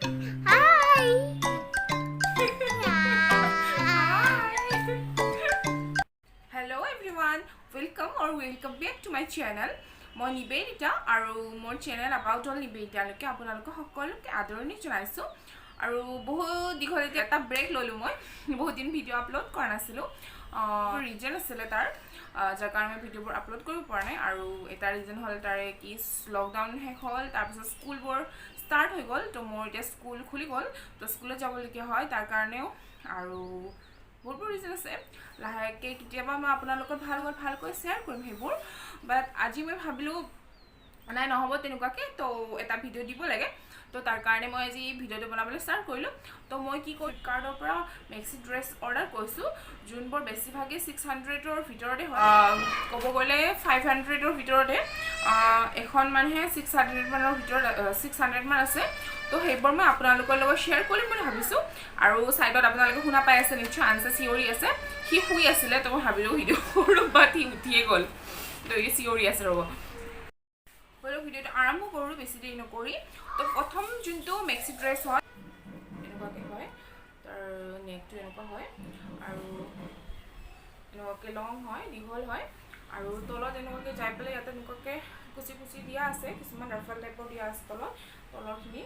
Hello everyone, welcome back to my channel. মই নিবেদিতা আৰু মোৰ চেনেল about all নিবেদিতালৈকে আপোনালোকক সকলোকে আদৰণি জনাইছো আৰু বহুত দীঘলীয়া এটা ব্ৰেক ললো মই বহুত দিন ভিডিঅ আপলোড কৰা নাছিলো ৰিজন আছিল তাৰ যাৰ কাৰণে ভিডিঅবোৰ আপলোড কৰিব পৰা নাই আৰু এটা ৰিজন হ'ল তাৰে কি লকডাউন শেষ হ'ল তাৰপিছত স্কুলবোৰ ষ্টাৰ্ট হৈ গ'ল তো মোৰ এতিয়া স্কুল খুলি গ'ল তো স্কুলত যাবলগীয়া হয় তাৰ কাৰণেও আৰু বহুত ৰিজন আছে লাহেকে কেতিয়াবা মই আপোনালোকৰ ভালকৈ শ্বেয়াৰ কৰিম সেইবোৰ বাট আজি মই ভাবিলো নাই নহব তেনেকুৱাকে তো এটা ভিডিঅ দিব লাগে তো তাৰ কাৰণে মই আজি ভিডিঅটো বনাবলৈ ষ্টাৰ্ট কৰিলো তো মই কি কৰি কাৰ্ডৰ পৰা মেক্সি ড্ৰেছ অৰ্ডাৰ কৰিছো যোনবোৰ বেছিভাগে 600ৰ ভিতৰতে হয় ক'ব গ'লে 500ৰ ভিতৰতে এখন মানে 600 মানৰ ভিতৰত 600 মান আছে তো সেইবোৰ মই আপোনালোকৰ লগত শ্বেয়াৰ কৰিম বুলি ভাবিছো আৰু সাইডত আপোনালোকে শুনা পাই আছে নিশ্চয় আনসাৰ চিঞৰি আছে হি শুই আছিল তো মই ভাবিলো ভিডিঅ কৰো বাট হি উঠিয়ে গ'ল তো এই চিঞৰি আছে ৰব বলো ভিডিঅটো আৰম্ভ কৰো বেছি দেৰি নকৰি তো প্ৰথম যোনটো মেক্সি ড্ৰেছ হয় এনেকুৱাকে হয় তাৰ নেকটো এনেকুৱা হয় আৰু এনেকুৱাকে লং হয় দীঘল হয় আৰু তলত এনেকুৱাকে যাই পেলাই ইয়াতে এনেকুৱাকে কুচি দিয়া আছে কিছুমান ৰাফল টাইপৰ দিয়া আছে তলৰখিনি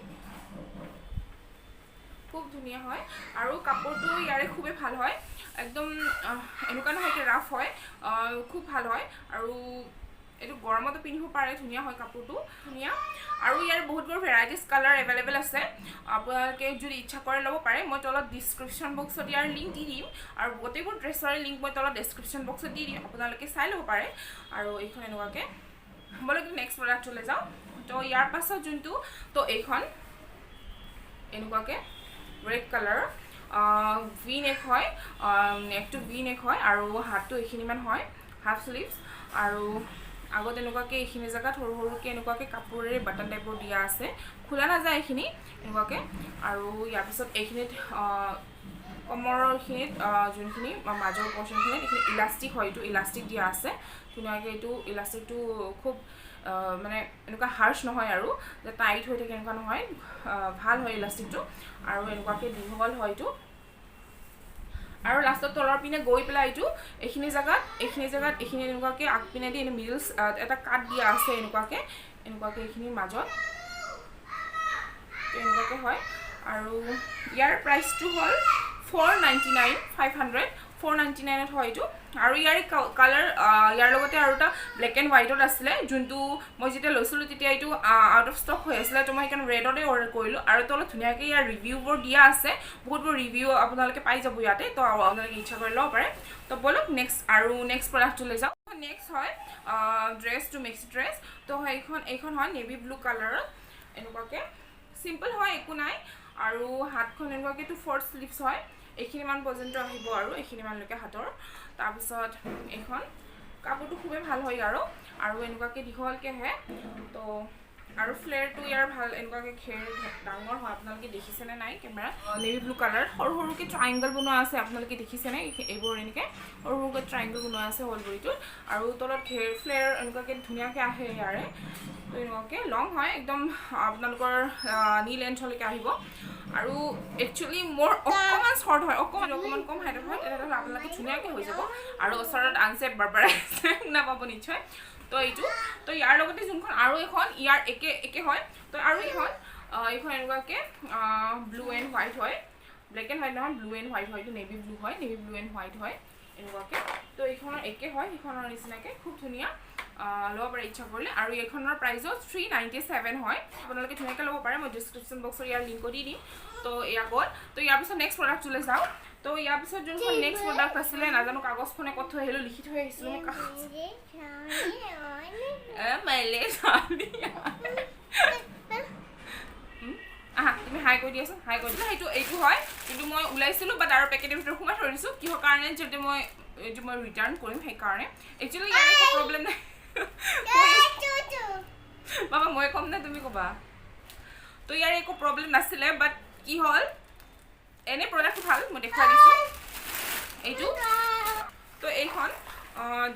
খুব ধুনীয়া হয় আৰু কাপোৰটো ইয়াৰে খুবেই ভাল হয় একদম এনেকুৱা নহয় কি ৰাফ হয় খুব ভাল হয় আৰু এইটো গৰমতো পিন্ধিব পাৰে ধুনীয়া হয় কাপোৰটো ধুনীয়া আৰু ইয়াৰ বহুতবোৰ ভেৰাইটিজ কালাৰ এভেইলেবল আছে আপোনালোকে যদি ইচ্ছা কৰে ল'ব পাৰে মই তলত ডেছক্ৰিপশ্যন বক্সত ইয়াৰ লিংক দি দিম আৰু গোটেইবোৰ ড্ৰেছৰ লিংক মই তলত ডেছক্ৰিপশ্যন বক্সত দি দিম আপোনালোকে চাই ল'ব পাৰে আৰু এইখন এনেকুৱাকৈ বলক নেক্সট প্ৰডাক্টলৈ যাওঁ তো ইয়াৰ পাছত যোনটো তো এইখন এনেকুৱাকৈ ৰেড কালাৰ ভি নেক হয় নেকটো ভি নেক হয় আৰু হাতটো এইখিনিমান হয় হাফ স্লিভছ আৰু আগত এনেকুৱাকৈ এইখিনি জেগাত সৰু সৰুকৈ এনেকুৱাকৈ কাপোৰেৰে বাটন টাইপৰ দিয়া আছে খোলা নাযায় এইখিনি এনেকুৱাকৈ আৰু ইয়াৰ পিছত এইখিনিত কমৰখিনিত যোনখিনি মাজৰ পৰ্চনখিনিত এইখিনি ইলাষ্টিক হয় এইটো ইলাষ্টিক দিয়া আছে ধুনীয়াকৈ এইটো ইলাষ্টিকটো খুব মানে এনেকুৱা হাৰ্চ নহয় আৰু যে টাইট হৈ থাকে এনেকুৱা নহয় ভাল হয় ইলাষ্টিকটো আৰু এনেকুৱাকৈ দীঘল হয় এইটো আৰু লাষ্টত তলৰ পিনে গৈ পেলাই এইখিনি জেগাত এইখিনি এনেকুৱাকৈ আগপিনে দি মিডলছ এটা কাট দিয়া আছে এনেকুৱাকৈ এইখিনিৰ মাজত এনেকুৱাকৈ হয় আৰু ইয়াৰ প্ৰাইচটো হ'ল 499 500 499ত হয় এইটো আৰু ইয়াৰ কালাৰ ইয়াৰ লগতে আৰু এটা ব্লেক এণ্ড হোৱাইটত আছিলে যোনটো মই যেতিয়া লৈছিলোঁ তেতিয়া এইটো আউট অফ ষ্টক হৈ আছিলে তো মই সেইকাৰণে ৰেডতে অৰ্ডাৰ কৰিলোঁ আৰু তলত ধুনীয়াকৈ ইয়াৰ ৰিভিউবোৰ দিয়া আছে বহুতবোৰ ৰিভিউ আপোনালোকে পাই যাব ইয়াতে তো আপোনালোকে ইচ্ছা কৰি ল'ব পাৰে তো বলক নেক্সট প্ৰডাক্টটোলৈ যাওঁ নেক্সট হয় ড্ৰেছটো মেক্সি ড্ৰেছ তো এইখন হয় নেভি ব্লু কালাৰত এনেকুৱাকৈ চিম্পল হয় একো নাই আৰু হাতখন এনেকুৱাকৈ 4 স্লিভছ হয় এইখিনিমান পৰ্যন্ত আহিব আৰু এইখিনিমানলৈকে হাতৰ তাৰপিছত এইখন কাপোৰটো খুবেই ভাল হয় আৰু এনেকুৱাকৈ দীঘলকৈ আহে তো আৰু ফ্লেয়াৰটো ইয়াৰ ভাল এনেকুৱাকৈ ঘেৰ ডাঙৰ হয় আপোনালোকে দেখিছেনে নাই কেমেৰাত নেভি ব্লু কালাৰ সৰু সৰুকৈ ট্ৰাইংগল বনোৱা আছে আপোনালোকে দেখিছেনে এইবোৰ এনেকৈ সৰু সৰুকৈ ট্ৰাইংগল বনোৱা আছে হলগুৰিটোত আৰু তলত ঘেৰ ফ্লেয়াৰ এনেকুৱাকৈ ধুনীয়াকৈ আহে ইয়াৰে তো এনেকুৱাকৈ লং হয় একদম আপোনালোকৰ নি লেন্থলৈকে আহিব আৰু একচুৱেলি মোৰ অকণমান শ্বৰ্ট হয় অকণমান কম হাইটত হয় তেনেহ'লে আপোনালোকে ধুনীয়াকৈ হৈ যাব আৰু ওচৰত আনচেপ বাৰবাৰ নাপাব নিশ্চয় তো এইটো তো ইয়াৰ লগতে যোনখন আৰু এখন ইয়াৰ একে হয় তো আৰু এইখন এনেকুৱাকৈ ব্লু এণ্ড হোৱাইট হয় ব্লেক এণ্ড হোৱাইট নহয় ব্লু এণ্ড হোৱাইট হয় এইটো নেভি ব্লু এণ্ড হোৱাইট হয় এনেকুৱাকৈ তো এইখনৰ একে হয় সেইখনৰ নিচিনাকৈ খুব ধুনীয়া ল'ব পাৰে ইচ্ছা কৰিলে আৰু এইখনৰ প্ৰাইজো 397 হয় আপোনালোকে ধুনীয়াকৈ ল'ব পাৰে মই ডিছক্ৰিপশ্যন বক্সত ইয়াৰ লিংকো দি দিম তো ইয়াৰ পিছত নেক্সট প্ৰডাক্টটোলৈ যাওঁ তো ইয়াৰ পিছত যোনখন নেক্সট প্ৰডাক্ট আছিলে নাজানো কাগজখনে ক'ত থৈ আহিলোঁ লিখি থৈ আহিছিলোঁ তুমি হাই কৰি দিয়াচোন হাই কৰি দিলা এইটো হয় কিন্তু মই ওলাইছিলোঁ বাট আৰু পেকেটৰ ভিতৰত সোমাই থৈ দিছোঁ কিহৰ কাৰণে যদি মই ৰিটাৰ্ণ কৰিম সেইকাৰণে একচুৱেলি ইয়াৰ একো প্ৰব্লেম নাই বাবা মই ক'ম নে তুমি ক'বা তো ইয়াৰ একো প্ৰব্লেম নাছিলে বাট কি হ'ল এনে প্ৰডাক্টটো ভাল মই দেখুৱাই দিছোঁ এইটো তো এইখন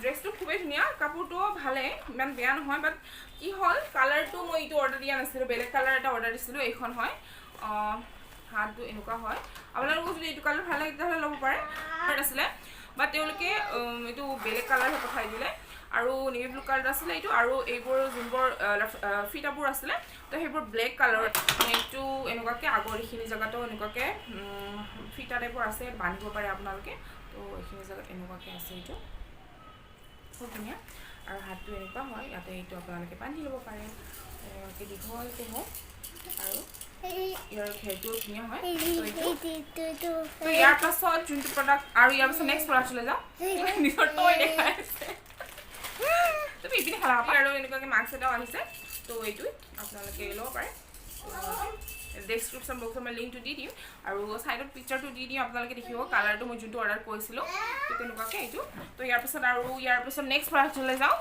ড্ৰেছটো খুবেই ধুনীয়া কাপোৰটোও ভালে ইমান বেয়া নহয় বাট কি হ'ল কালাৰটো মই এইটো অৰ্ডাৰ দিয়া নাছিলোঁ বেলেগ কালাৰ এটা অৰ্ডাৰ দিছিলোঁ এইখন হয় হাতটো এনেকুৱা হয় আপোনালোকক যদি এইটো কালাৰ ভাল লাগে তেতিয়াহ'লে ল'ব পাৰে আছিলে বাট তেওঁলোকে এইটো বেলেগ কালাৰহে পঠাই দিলে আৰু নেভি ব্লু কালাৰ আছিলে এইটো আৰু এইবোৰ যোনবোৰ ফিটাবোৰ আছিলে তো সেইবোৰ ব্লেক কালাৰ এইটো এনেকুৱাকৈ আগৰ এইখিনি জেগাতো এনেকুৱাকৈ ফিটা টাইপৰ আছে বান্ধিব পাৰে আপোনালোকে তো এইখিনি জেগাত এনেকুৱাকৈ আছে এইটো খুব ধুনীয়া আৰু হাতটো এনেকুৱা হয় ইয়াতে এইটো আপোনালোকে বান্ধি ল'ব পাৰে এনেকুৱাকৈ দীঘলকৈ হয় আৰু ইয়াৰ ঘেৰটো ধুনীয়া হয় তো ইয়াৰ পাছত যোনটো প্ৰডাক্ট আৰু ইয়াৰ পাছত নেক্সট প্ৰডাক্টলৈ যাওঁ নিজৰ তই দেখাই আছে তুমি ইপিনে খালা আৰু এনেকুৱাকৈ মাস্ক এটাও আহিছে তো এইটো আপোনালোকে ল'ব পাৰে ডেছক্ৰিপশ্যন বক্সত মই লিংকটো দি দিম আৰু ছাইডত পিকচাৰটো দি দিম আপোনালোকে দেখিব কালাৰটো মই যোনটো অৰ্ডাৰ কৰিছিলোঁ তো তেনেকুৱাকৈ এইটো তো ইয়াৰ পাছত আৰু ইয়াৰ পাছত নেক্সট প্ৰডাক্টলৈ যাওঁ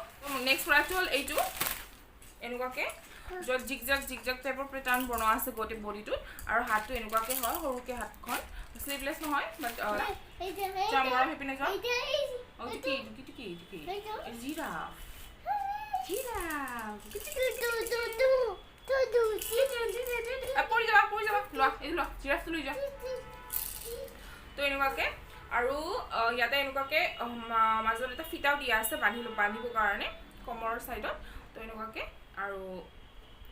নেক্সট প্ৰডাক্টটো হ'ল এইটো এনেকুৱাকৈ য'ত জিগজাগ টাইপৰ পেটাৰ্ণ বনোৱা আছে গোটেই বডিটোত আৰু হাতটো এনেকুৱাকৈ হয় সৰুকৈ হাতখন স্লিভলেছ নহয় বাট যাম বাৰু সেইপিনে যাওঁ অঁ কি জিৰাফ পৰি যাবা লোৱা এইটো লোৱা জিৰাফটো লৈ যোৱা তো এনেকুৱাকৈ আৰু ইয়াতে এনেকুৱাকৈ মাজত এটা ফিটাও দিয়া আছে বান্ধিবৰ কাৰণে কমৰ ছাইডত তো এনেকুৱাকৈ আৰু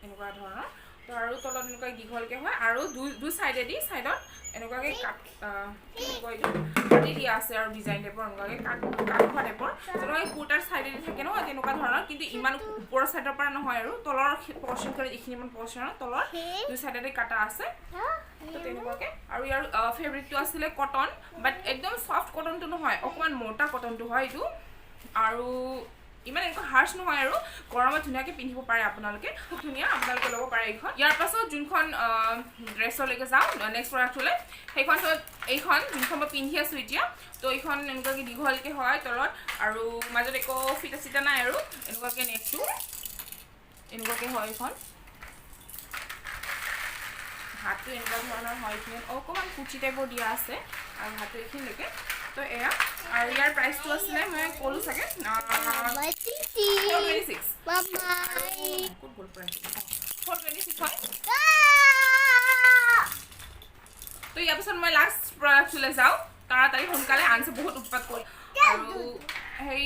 এনেকুৱা ধৰণৰ তো আৰু তলত এনেকুৱা দীঘলকৈ হয় আৰু দুই ছাইডত এনেকুৱাকৈ কাটি দিয়া আছে আৰু ডিজাইন টাইপৰ এনেকুৱাকৈ কাট খোৱা টাইপৰ যেনেকৈ কুৰ্তাৰ ছাইডেদি থাকে নহয় তেনেকুৱা ধৰণৰ কিন্তু ইমান ওপৰৰ ছাইডৰ পৰা নহয় আৰু তলৰ পৰ্চন কৰি এইখিনিমান পৰ্চনৰ তলৰ দুই ছাইডতে কাটা আছে তো তেনেকুৱাকৈ আৰু ইয়াৰ ফেব্ৰিকটো আছিলে কটন বাট একদম ছফ্ট কটনটো নহয় অকণমান মোটা কটনটো হয় এইটো আৰু ইমান এনেকুৱা হাৰ্চ নহয় আৰু গৰমত ধুনীয়াকৈ পিন্ধিব পাৰে আপোনালোকে খুব ধুনীয়া আপোনালোকে ল'ব পাৰে এইখন ইয়াৰ পাছত যোনখন ড্ৰেছলৈকে যাওঁ নেক্সট প্ৰডাক্টলৈ সেইখন হ'ল এইখন যোনখন মই পিন্ধি আছোঁ এতিয়া তো এইখন এনেকুৱাকৈ দীঘলকৈ হয় তলত আৰু মাজত একো ফিটা চিটা নাই আৰু এনেকুৱাকৈ নেকটো এনেকুৱাকৈ হয় এইখন হাতটো এনেকুৱা ধৰণৰ হয় এইখিনিত অকণমান কুচি টাইপৰ দিয়া আছে আৰু হাতটো এইখিনিলৈকে তো এয়া আৰু ইয়াৰ প্ৰাইচটো আছিলে মই ক'লোঁ চাগে 426 হয় তো ইয়াৰ পিছত মই লাষ্ট প্ৰডাক্টলৈ যাওঁ তাড়াতাড়ি সোনকালে আনছে বহুত উৎপাত কৰি আৰু সেই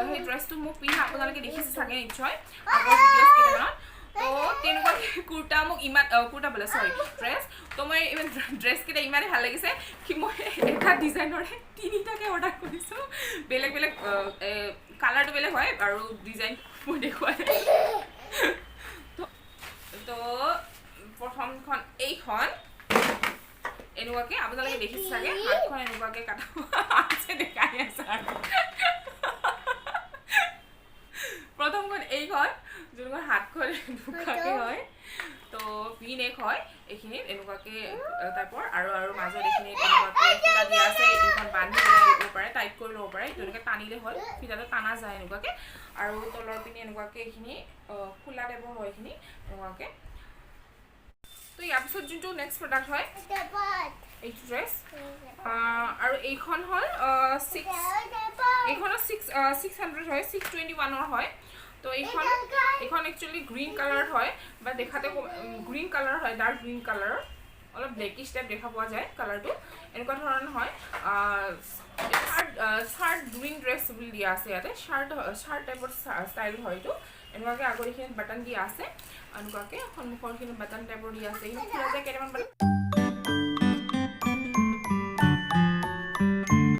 সেই ড্ৰেছটো মোক পিন্ধা আপোনালোকে দেখিছে চাগে নিশ্চয় আগৰ ভিডিঅ'ছ কেইটামানত তো তেনেকুৱা কুৰ্তা মোক ইমান কুৰ্তা বোলে চৰি ড্ৰেছ তো মই ইমান ড্ৰেছকেইটা ইমানেই ভাল লাগিছে কি মই এটা ডিজাইনৰে তিনিটাকৈ অৰ্ডাৰ কৰিছোঁ বেলেগ কালাৰটো বেলেগ হয় আৰু ডিজাইন মই দেখুৱাই তো প্ৰথমখন এইখন এনেকুৱাকৈ আপোনালোকে দেখিছে চাগে হাতখন এনেকুৱাকৈ কাটা আছে দেখাই আছে আৰু প্ৰথমখন এইখন যোনখন হাতখন দুখাকৈ হয় তো ভি নেক হয় এইখিনিত এনেকুৱাকৈ টাইপৰ আৰু মাজত এইখিনিত এনেকুৱাকৈ ফিটা দিয়া আছে এইখন বান্ধি পেলাই ল'ব পাৰে টাইট কৰি ল'ব পাৰে তেনেকৈ টানিলে হয় ফিটাটো টানা যায় এনেকুৱাকৈ আৰু তলৰ পিনে এনেকুৱাকৈ এইখিনি খোলা টাইপৰ হয় এইখিনি এনেকুৱাকৈ তো ইয়াৰ পিছত যোনটো নেক্সট প্ৰডাক্ট হয় এইটো ড্ৰেছ আৰু এইখন হ'ল 600 হয় 621 হয় তো এইখন একচুৱেলি গ্ৰীণ কালাৰ হয় বা দেখাতে গ্ৰীণ কালাৰ হয় ডাৰ্ক গ্ৰীণ কালাৰৰ অলপ ব্লেকিছ টাইপ দেখা পোৱা যায় কালাৰটো এনেকুৱা ধৰণৰ হয় শাৰ্ট গ্ৰীণ ড্ৰেছ বুলি দিয়া আছে ইয়াতে শাৰ্ট টাইপৰ ষ্টাইল হয় এইটো এনেকুৱাকৈ আগৰ এইখিনিত বাটন দিয়া আছে এনেকুৱাকৈ সন্মুখৰখিনি বাটন টাইপৰ দিয়া আছে এইখিনি খোলা যায় কেইটামান